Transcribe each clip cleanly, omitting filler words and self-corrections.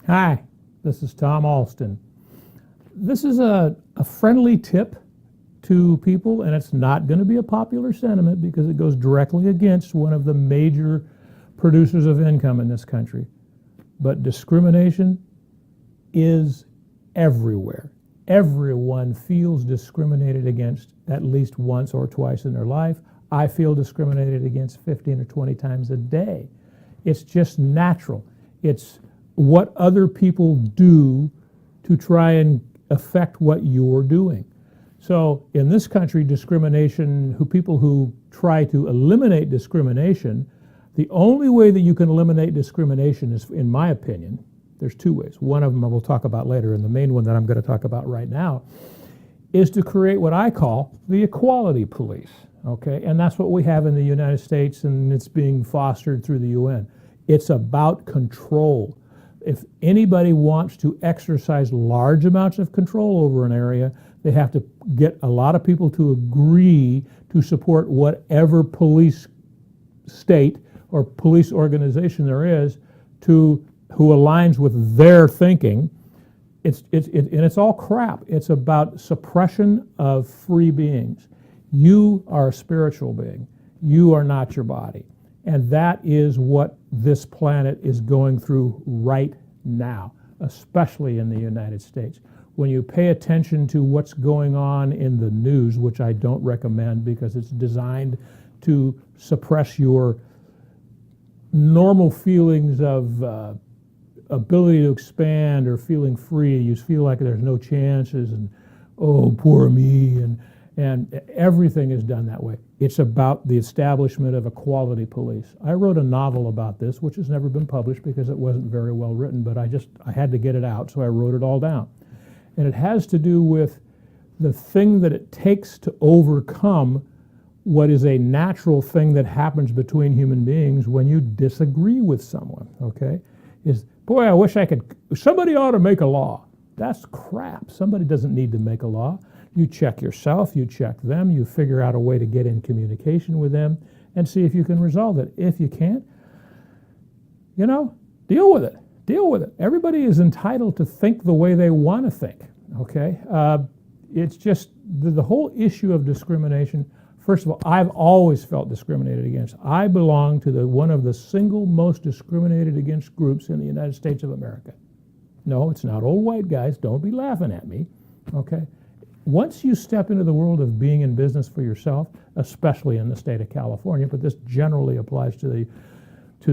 Hi, this is Tom Alston. This is a friendly tip to people, and it's not going to be a popular sentiment because it goes directly against one of the major producers of income in this country. But discrimination is everywhere. Everyone feels discriminated against at least once or twice in their life. I feel discriminated against 15 or 20 times a day. It's just natural. It's what other people do to try and affect what you're doing. So in this country, people who try to eliminate discrimination, the only way that you can eliminate discrimination is, in my opinion, there's two ways. One of them I will talk about later, and the main one that I'm going to talk about right now is to create what I call the equality police, okay? And that's what we have in the United States, and it's being fostered through the UN. It's about control. If anybody wants to exercise large amounts of control over an area, they have to get a lot of people to agree to support whatever police state or police organization there is who aligns with their thinking. And it's all crap. It's about suppression of free beings. You are a spiritual being. You are not your body. And that is what this planet is going through right now, especially in the United States. When you pay attention to what's going on in the news, which I don't recommend because it's designed to suppress your normal feelings of ability to expand or feeling free. You feel like there's no chances and, oh, poor me, and everything is done that way. It's about the establishment of equality police. I wrote a novel about this, which has never been published because it wasn't very well written, but I had to get it out, so I wrote it all down. And it has to do with the thing that it takes to overcome what is a natural thing that happens between human beings when you disagree with someone, okay? Boy, I wish somebody ought to make a law. That's crap. Somebody doesn't need to make a law. You check yourself, you check them, you figure out a way to get in communication with them and see if you can resolve it. If you can't, deal with it. Deal with it. Everybody is entitled to think the way they want to think, okay? It's just the whole issue of discrimination. First of all, I've always felt discriminated against. I belong to one of the single most discriminated against groups in the United States of America. No, it's not old white guys. Don't be laughing at me, okay? Once you step into the world of being in business for yourself, especially in the state of California, but this generally applies to the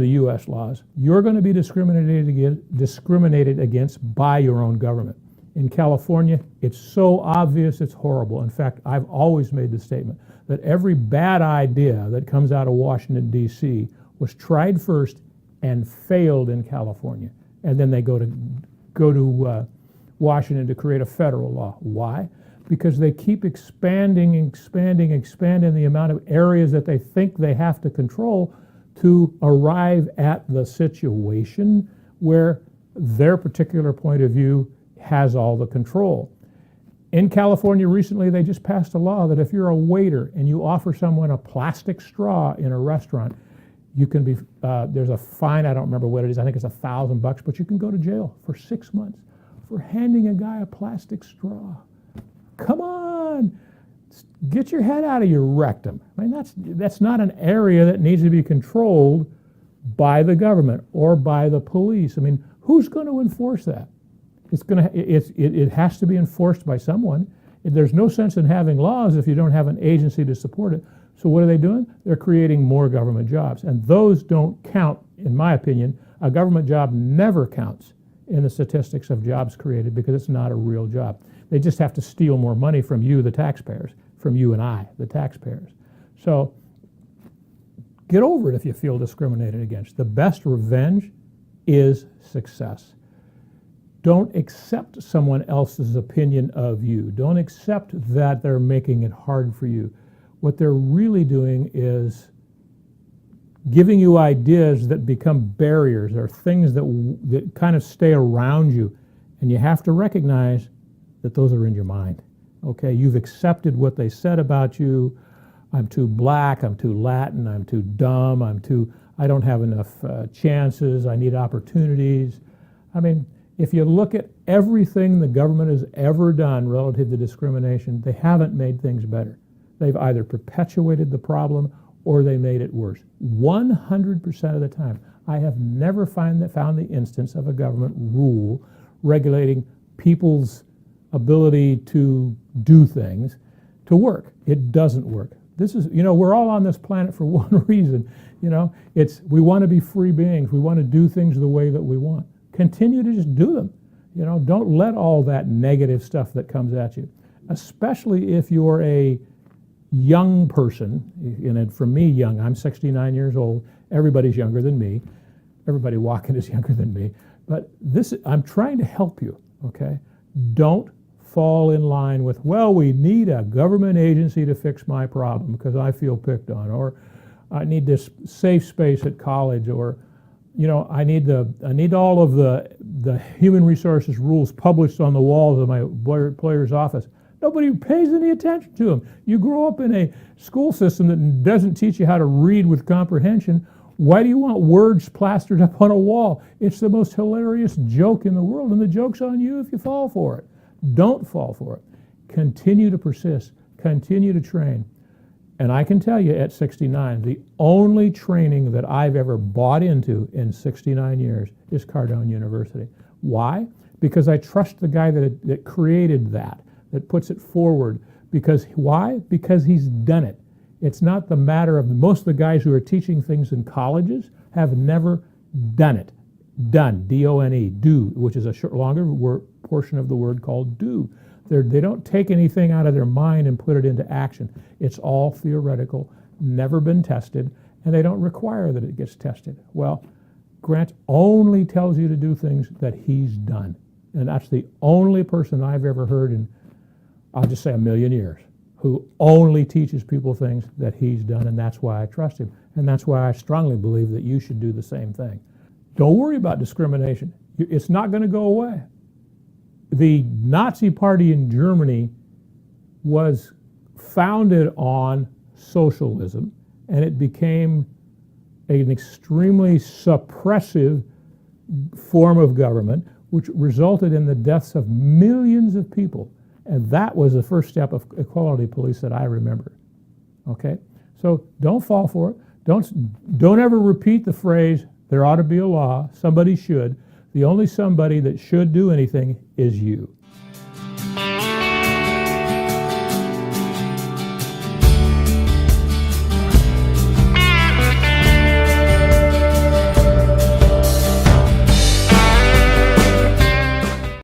U.S. laws, you're going to be discriminated against by your own government. In California, it's so obvious, it's horrible. In fact, I've always made the statement that every bad idea that comes out of Washington, D.C. was tried first and failed in California. And then they go to Washington to create a federal law. Why? Because they keep expanding the amount of areas that they think they have to control to arrive at the situation where their particular point of view has all the control. In California recently, they just passed a law that if you're a waiter and you offer someone a plastic straw in a restaurant, you can be, there's a fine, I don't remember what it is, I think it's $1,000, but you can go to jail for 6 months for handing a guy a plastic straw. Come on, get your head out of your rectum. I mean, that's not an area that needs to be controlled by the government or by the police. I mean, who's going to enforce that? It has to be enforced by someone. There's no sense in having laws if you don't have an agency to support it. So what are they doing? They're creating more government jobs, and those don't count, in my opinion. A government job never counts in the statistics of jobs created because it's not a real job. They just have to steal more money from you, the taxpayers, from you and I, the taxpayers. So get over it if you feel discriminated against. The best revenge is success. Don't accept someone else's opinion of you. Don't accept that they're making it hard for you. What they're really doing is giving you ideas that become barriers or things that kind of stay around you. And you have to recognize that those are in your mind. Okay, you've accepted what they said about you. I'm too black, I'm too Latin, I'm too dumb, I don't have enough chances, I need opportunities. I mean, If you look at everything the government has ever done relative to discrimination, they haven't made things better. They've either perpetuated the problem or they made it worse. 100% of the time. I have never found the instance of a government rule regulating people's ability to do things to work. It doesn't work. This is, we're all on this planet for one reason. We want to be free beings. We want to do things the way that we want. Continue to just do them. Don't let all that negative stuff that comes at you, especially if you're a young person. And for me, young, I'm 69 years old. Everybody's younger than me. Everybody walking is younger than me. But I'm trying to help you, okay? Don't fall in line with, well, we need a government agency to fix my problem because I feel picked on, or I need this safe space at college, or I need all of the human resources rules published on the walls of my employer's office. Nobody pays any attention to them. You grow up in a school system that doesn't teach you how to read with comprehension. Why do you want words plastered up on a wall? It's the most hilarious joke in the world, and the joke's on you if you fall for it. Don't fall for it. Continue to persist. Continue to train. And I can tell you at 69, the only training that I've ever bought into in 69 years is Cardone University. Why? Because I trust the guy that created that puts it forward. Why? Because he's done it. It's not the matter of most of the guys who are teaching things in colleges have never done it. Done, D-O-N-E, do, which is a longer portion of the word called do. They don't take anything out of their mind and put it into action. It's all theoretical, never been tested, and they don't require that it gets tested. Well, Grant only tells you to do things that he's done. And that's the only person I've ever heard in, I'll just say, a million years, who only teaches people things that he's done, and that's why I trust him. And that's why I strongly believe that you should do the same thing. Don't worry about discrimination. It's not going to go away. The Nazi Party in Germany was founded on socialism, and it became an extremely suppressive form of government, which resulted in the deaths of millions of people. And that was the first step of equality police that I remember. Okay? So don't fall for it. Don't ever repeat the phrase, there ought to be a law, somebody should. The only somebody that should do anything is you.